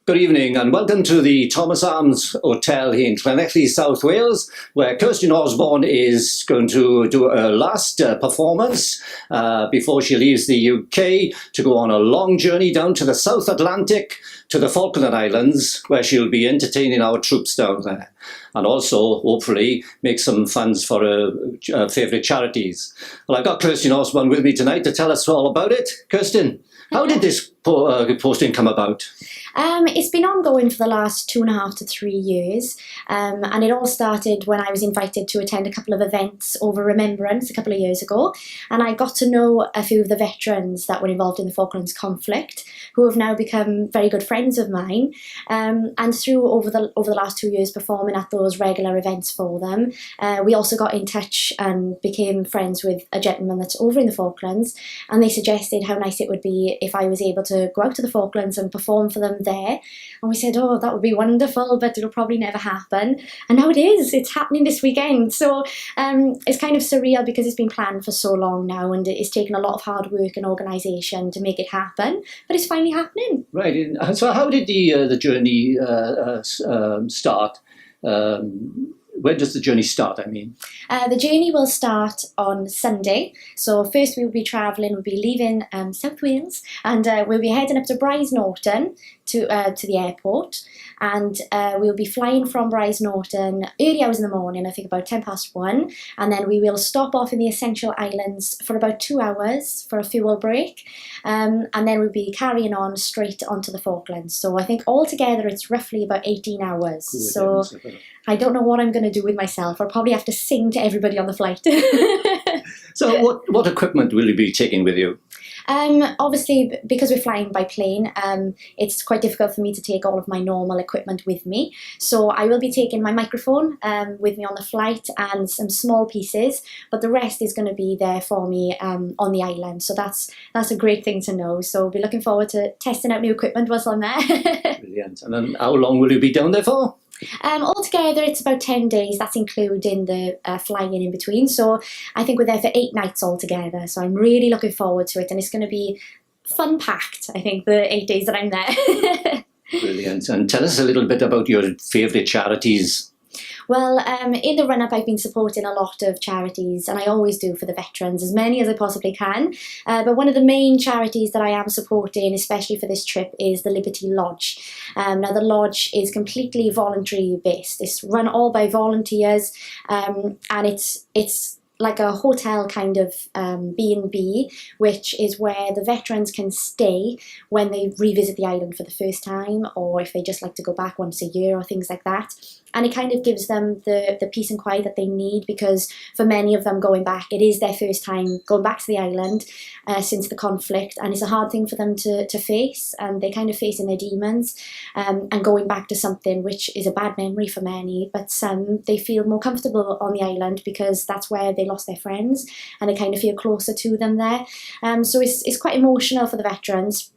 Good evening and welcome to the Thomas Arms Hotel here in Llanelli, South Wales, where Kirsten Orsborn is going to do her last performance before she leaves the UK to go on a long journey down to the South Atlantic to the Falkland Islands, where she'll be entertaining our troops down there and also hopefully make some funds for her favourite charities. Well, I've got Kirsten Orsborn with me tonight to tell us all about it. Kirsten, how did this posting come about? It's been ongoing for the last 2.5 to 3 years, and it all started when I was invited to attend a couple of events over Remembrance a couple of years ago, and I got to know a few of the veterans that were involved in the Falklands conflict, who have now become very good friends of mine, and through over the last 2 years performing at those regular events for them, we also got in touch and became friends with a gentleman that's over in the Falklands, and they suggested how nice it would be if I was able to go out to the Falklands and perform for them there. And we said, oh, that would be wonderful, but it'll probably never happen. And now it is. It's happening this weekend. So it's kind of surreal because it's been planned for so long now, and it's taken a lot of hard work and organisation to make it happen, but it's finally happening. Right. So how did the journey start? When does the journey start, I mean? The journey will start on Sunday. So first we'll be travelling, we'll be leaving South Wales, and we'll be heading up to Bryce Norton to the airport, and we'll be flying from Bryce Norton early hours in the morning, I think about 1:10, and then we will stop off in the Ascension Islands for about 2 hours for a fuel break, and then we'll be carrying on straight onto the Falklands. So I think altogether it's roughly about 18 hours. So I don't know what I'm going to do with myself. I'll probably have to sing to everybody on the flight. So what equipment will you be taking with you? Obviously, because we're flying by plane, it's quite difficult for me to take all of my normal equipment with me. So I will be taking my microphone with me on the flight and some small pieces, but the rest is going to be there for me on the island. So that's a great thing to know. So we'll be looking forward to testing out new equipment whilst I'm there. Brilliant. And then how long will you be down there for? Altogether, it's about 10 days. That's including the flying in between. So I think we're there for 8 nights altogether. So I'm really looking forward to it. And it's going to be fun-packed, I think, the 8 days that I'm there. Brilliant. And tell us a little bit about your favourite charities. Well, in the run-up, I've been supporting a lot of charities, and I always do for the veterans, as many as I possibly can. But one of the main charities that I am supporting, especially for this trip, is the Liberty Lodge. Now, the lodge is completely voluntary-based. It's run all by volunteers, and it's like a hotel kind of B&B, which is where the veterans can stay when they revisit the island for the first time, or if they just like to go back once a year or things like that. And it kind of gives them the peace and quiet that they need, because for many of them going back, it is their first time going back to the island since the conflict, and it's a hard thing for them to face, and they kind of facing their demons and going back to something which is a bad memory for many, but some, they feel more comfortable on the island because that's where they lost their friends, and they kind of feel closer to them there. So it's quite emotional for the veterans.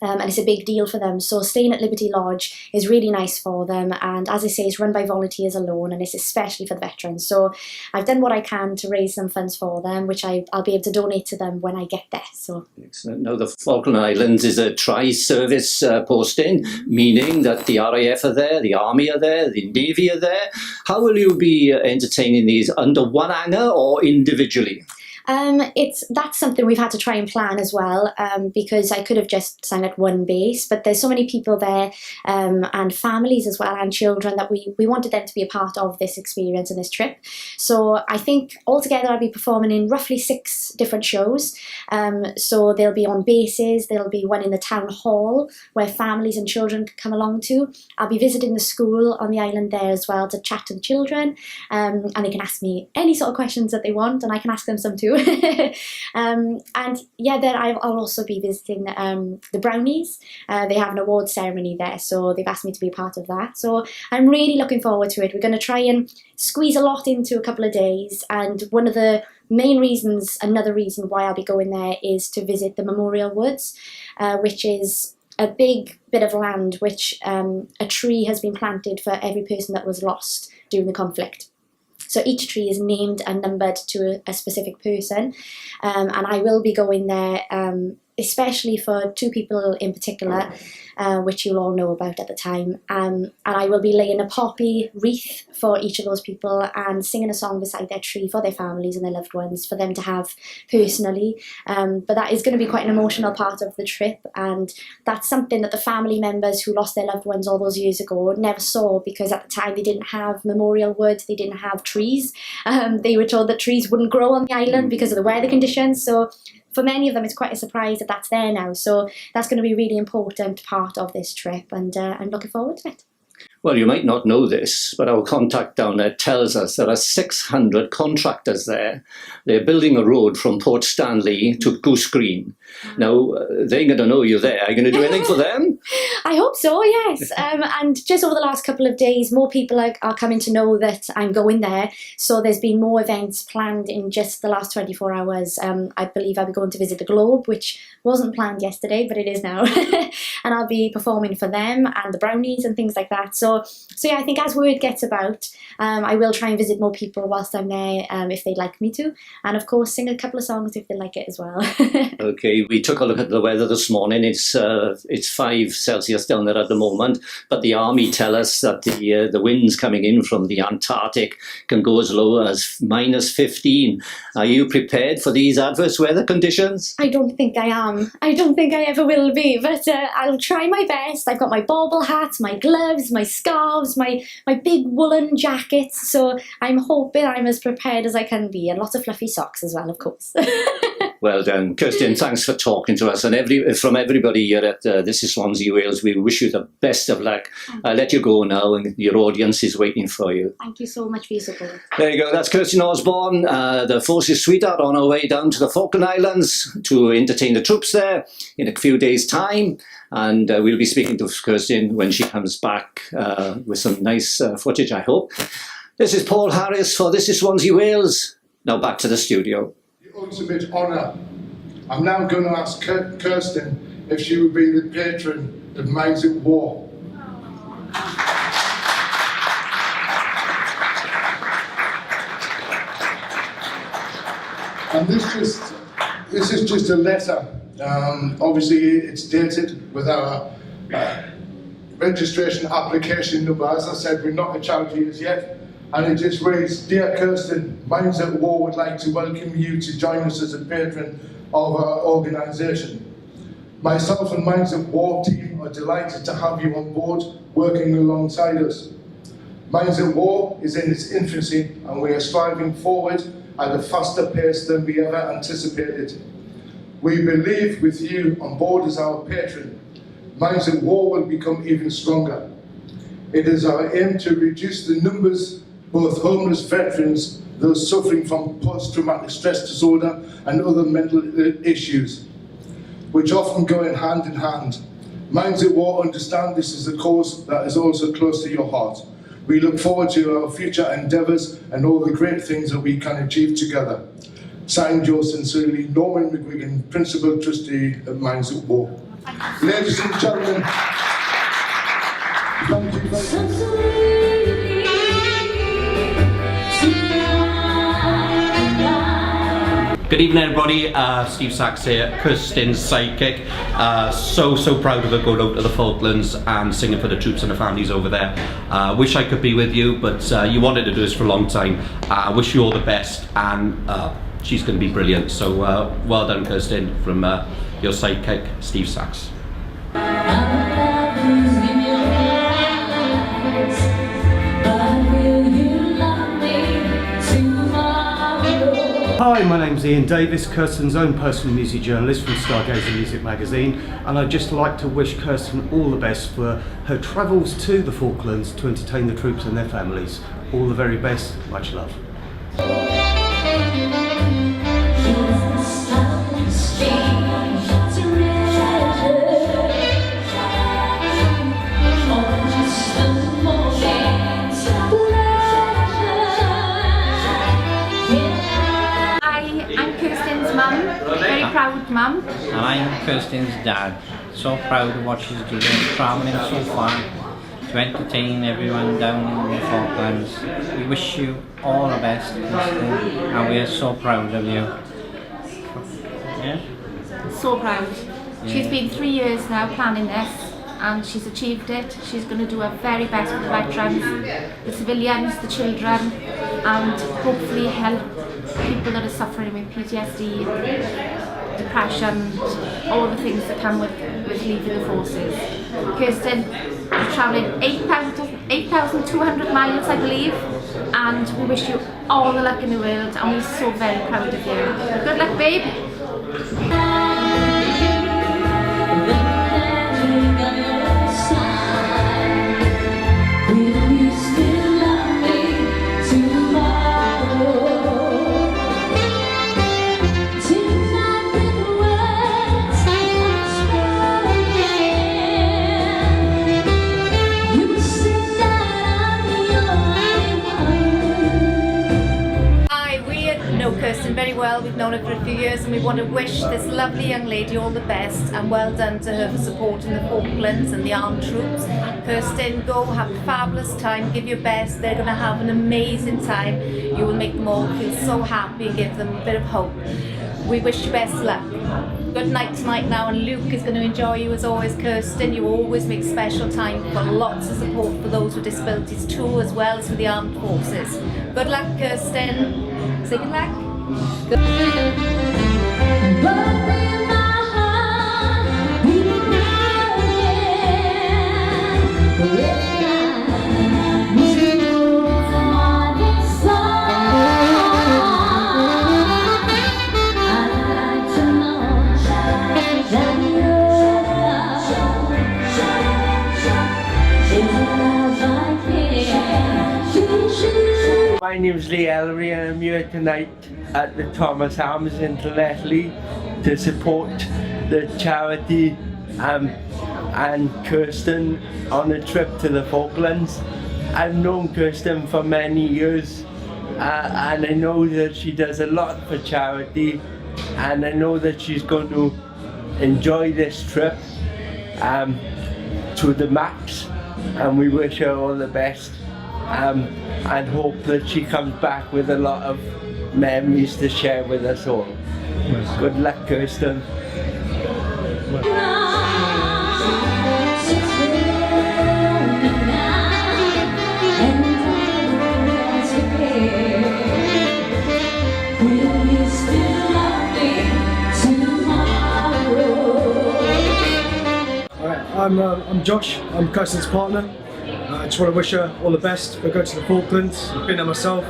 And it's a big deal for them. So staying at Liberty Lodge is really nice for them. And as I say, it's run by volunteers alone, and it's especially for the veterans. So I've done what I can to raise some funds for them, which I'll be able to donate to them when I get there. So excellent. Now, the Falkland Islands is a tri-service posting, meaning that the RAF are there, the Army are there, the Navy are there. How will you be entertaining these, under one hangar or individually? That's something we've had to try and plan as well, because I could have just sang at one base, but there's so many people there, and families as well, and children, that we wanted them to be a part of this experience and this trip. So I think altogether I'll be performing in roughly 6 different shows. So they'll be on bases, there'll be one in the town hall where families and children can come along to. I'll be visiting the school on the island there as well to chat to the children, and they can ask me any sort of questions that they want, and I can ask them some too. And yeah, then I'll also be visiting the Brownies. They have an award ceremony there, so they've asked me to be part of that. So I'm really looking forward to it. We're going to try and squeeze a lot into a couple of days, and one of the main reasons, another reason why I'll be going there, is to visit the Memorial Woods, which is a big bit of land which a tree has been planted for every person that was lost during the conflict. So each tree is named and numbered to a specific person, and I will be going there especially for two people in particular, which you'll all know about at the time. And I will be laying a poppy wreath for each of those people and singing a song beside their tree for their families and their loved ones, for them to have personally. But that is going to be quite an emotional part of the trip, and that's something that the family members who lost their loved ones all those years ago never saw, because at the time they didn't have memorial wood, they didn't have trees. They were told that trees wouldn't grow on the island because of the weather conditions. So for many of them, it's quite a surprise that that's there now. So that's going to be a really important part of this trip, and I'm looking forward to it. Well, you might not know this, but our contact down there tells us there are 600 contractors there. They're building a road from Port Stanley to Goose Green. Now, they're going to know you're there. Are you going to do anything for them? I hope so, yes. And just over the last couple of days, more people are coming to know that I'm going there. So there's been more events planned in just the last 24 hours. I believe I'll be going to visit the Globe, which wasn't planned yesterday, but it is now. And I'll be performing for them and the Brownies and things like that. So yeah, I think as word gets about, I will try and visit more people whilst I'm there, if they'd like me to. And of course, sing a couple of songs if they like it as well. Okay, we took a look at the weather this morning. It's 5 Celsius down there at the moment, but the Army tell us that the winds coming in from the Antarctic can go as low as -15. Are you prepared for these adverse weather conditions? I don't think I am. I don't think I ever will be, but I'll try my best. I've got my bobble hat, my gloves, my scarves, my big woolen jackets, so I'm hoping I'm as prepared as I can be, and lots of fluffy socks as well, of course. Well done, Kirsten. Thanks for talking to us, and from everybody here at This Is Swansea Wales, we wish you the best of luck. I'll let you go now, and your audience is waiting for you. Thank you so much for your support. There you go. That's Kirsten Orsborn, the Forces sweetheart, on our way down to the Falkland Islands to entertain the troops there in a few days' time. And we'll be speaking to Kirsten when she comes back with some nice footage, I hope. This is Paul Harris for This Is Swansea Wales. Now back to the studio. The ultimate honour. I'm now going to ask Kirsten if she would be the patron of Minds at War. And this is just a letter. Obviously it's dated with our registration application number. As I said, we're not a charity as yet, and it just reads, "Dear Kirsten, Minds at War would like to welcome you to join us as a patron of our organisation. Myself and Minds at War team are delighted to have you on board working alongside us. Minds at War is in its infancy, and we are striving forward at a faster pace than we ever anticipated. We believe with you on board as our patron, Minds at War will become even stronger. It is our aim to reduce the numbers, both homeless veterans, those suffering from post-traumatic stress disorder and other mental issues, which often go in hand. Minds at War understand this is a cause that is also close to your heart. We look forward to our future endeavours and all the great things that we can achieve together. Signed, yours sincerely, Norman McGuigan, Principal Trustee of Minds at War." Ladies and gentlemen, thank you very much. Good evening, everybody. Steve Sachs here, Kirsten's sidekick. So proud of her going out to the Falklands and singing for the troops and the families over there. Wish I could be with you, but you wanted to do this for a long time. I wish you all the best, and she's going to be brilliant. So well done, Kirsten, from your sidekick, Steve Sachs. Hi, my name's Ian Davis, Kirsten's own personal music journalist from Stargazer Music Magazine, and I'd just like to wish Kirsten all the best for her travels to the Falklands to entertain the troops and their families. All the very best, much love. Very proud mum. And I'm Kirsten's dad. So proud of what she's doing, travelling so far to entertain everyone down in the Falklands. We wish you all the best, Kirsten, and we are so proud of you. Yeah? so proud. She's been 3 years now planning this and she's achieved it. She's going to do her very best for the veterans, the civilians, the children, and hopefully help people that are suffering with PTSD, depression, all the things that come with leaving the forces. Kirsten is travelling 8,200 miles, I believe, and we wish you all the luck in the world, and we're so very proud of you. Good luck, babe. Kirsten very well. We've known her for a few years and we want to wish this lovely young lady all the best, and well done to her for supporting the Falklands and the armed troops. Kirsten, go have a fabulous time, give your best. They're going to have an amazing time. You will make them all feel so happy and give them a bit of hope. We wish you best luck. Good night tonight now, and Luke is going to enjoy you as always, Kirsten. You always make special time for lots of support for those with disabilities too, as well as for the armed forces. Good luck, Kirsten. Say good luck. My name's Llanelli and I'm here tonight at the Thomas Arms in Llanelli to support the charity and Kirsten on a trip to the Falklands. I've known Kirsten for many years and I know that she does a lot for charity, and I know that she's going to enjoy this trip to the max, and we wish her all the best. And hope that she comes back with a lot of memories to share with us all. Good luck, Kirsten. I'm Josh, I'm Kirsten's partner. I just want to wish her all the best for going to the Falklands. I've been there myself.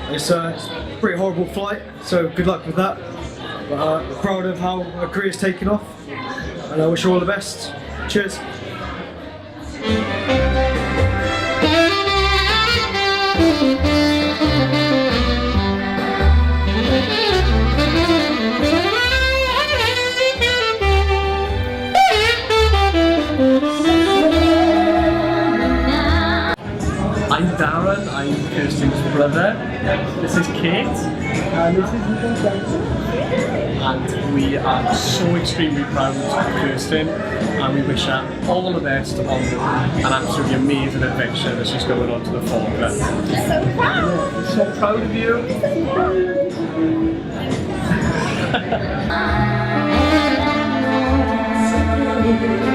It's a pretty horrible flight, so good luck with that. But I'm proud of how her career's taken off, and I wish her all the best. Cheers. I'm Darren, I'm Kirsten's brother. This is Kate. And this is and we are so extremely proud of Kirsten, and we wish her all the best on an absolutely amazing adventure that she's going on to the Falklands. So proud! So proud of you! So proud.